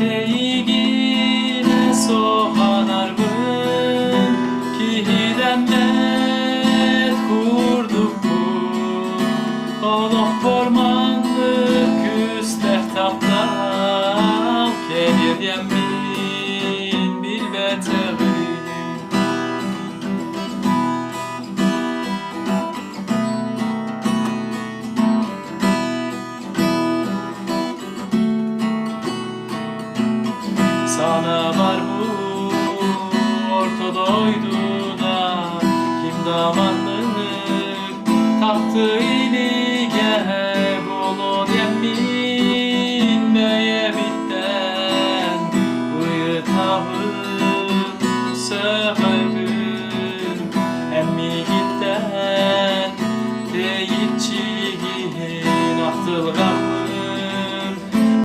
Eygine soğanarmın ki hilemmet kurduk bu Olof ormanlık küster taptal Gelir yemin bir betevi Sana var bu ortadoyduna kim damanlık tahtı